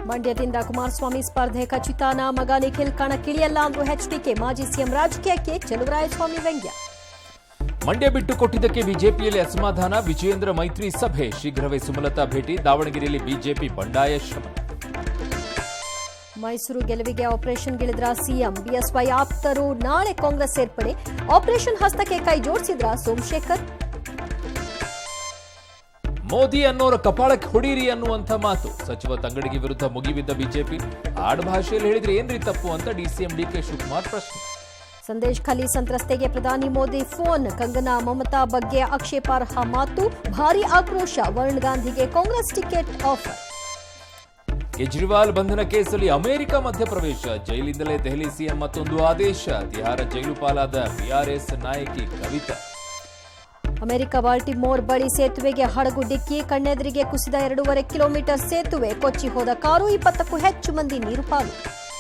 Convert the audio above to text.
ಮಂಡ್ಯದಿಂದ ಕುಮಾರಸ್ವಾಮಿ ಸ್ಪರ್ಧೆ ಖಚಿತ. ಮಗ ನಿಖಿಲ್ ಕಣಕ್ಕಿಳಿಯಲ್ಲ ಅಂದ್ರು ಎಚ್ಡಿಕೆ. ಮಾಜಿ ಸಿಎಂ ರಾಜಕೀಯಕ್ಕೆ ಚಲುವರಾಯಸ್ವಾಮಿ ವ್ಯಂಗ್ಯ. ಮಂಡ್ಯ ಬಿಟ್ಟು ಕೊಟ್ಟಿದ್ದಕ್ಕೆ ಬಿಜೆಪಿಯಲ್ಲಿ ಅಸಮಾಧಾನ. ವಿಜಯೇಂದ್ರ ಮೈತ್ರಿ ಸಭೆ ಶೀಘ್ರವೇ ಸುಮಲತಾ ಭೇಟಿ. ದಾವಣಗೆರೆಯಲ್ಲಿ ಬಿಜೆಪಿ ಬಂಡಾಯ ಶ್ರಮ. ಮೈಸೂರು ಗೆಲುವಿಗೆ ಆಪರೇಷನ್ಗಿಳಿದ್ರ ಸಿಎಂ. ಬಿಎಸ್ವೈ ಆಪ್ತರು ನಾಳೆ ಕಾಂಗ್ರೆಸ್ ಸೇರ್ಪಡೆ. ಆಪರೇಷನ್ ಹಸ್ತಕ್ಕೆ ಕೈ ಜೋಡಿಸಿದ್ರ ಸೋಮಶೇಖರ್. ಮೋದಿ ಅನ್ನೋರ ಕಪಾಳಕ್ಕೆ ಹೊಡೀರಿ ಅನ್ನುವಂಥ ಮಾತು. ಸಚಿವ ತಂಗಡಿಗೆ ವಿರುದ್ಧ ಮುಗಿಬಿದ್ದ ಬಿಜೆಪಿ. ಆಡುಭಾಷೆಯಲ್ಲಿ ಹೇಳಿದ್ರೆ ಏನ್ರಿ ತಪ್ಪು ಅಂತ ಡಿಸಿಎಂ ಡಿಕೆ ಶಿವಕುಮಾರ್ ಪ್ರಶ್ನೆ. ಸಂದೇಶ್ ಖಲಿ ಸಂತ್ರಸ್ತೆಗೆ ಪ್ರಧಾನಿ ಮೋದಿ ಫೋನ್. ಕಂಗನಾ ಮಮತಾ ಬಗ್ಗೆ ಆಕ್ಷೇಪಾರ್ಹ ಮಾತು. ಭಾರೀ ಆಕ್ರೋಶ. ವರುಣ್ ಗಾಂಧಿಗೆ ಕಾಂಗ್ರೆಸ್ ಟಿಕೆಟ್ ಆಫರ್. ಕೇಜ್ರಿವಾಲ್ ಬಂಧನ ಕೇಸಲ್ಲಿ ಅಮೆರಿಕ ಮಧ್ಯಪ್ರವೇಶ. ಜೈಲಿಂದಲೇ ದೆಹಲಿ ಸಿಎಂ ಮತ್ತೊಂದು ಆದೇಶ. ತಿಹಾರ ಜೈಲು ಪಾಲಾದ ಬಿಆರ್ಎಸ್ ನಾಯಕಿ ಕವಿತಾ. ಅಮೆರಿಕ ಬಾಲ್ಟಿಮೋರ್ ಬಳಿ ಸೇತುವೆಗೆ ಹಡಗು ಡಿಕ್ಕಿ. ಕಣ್ಣೆದುರಿಗೆ ಕುಸಿದ 2.5 ಕಿಲೋಮೀಟರ್ ಸೇತುವೆ. ಕೊಚ್ಚಿ ಹೋದ ಕಾರು. 20ಕ್ಕೂ ಹೆಚ್ಚು ಮಂದಿ ನೀರು ಪಾಲು.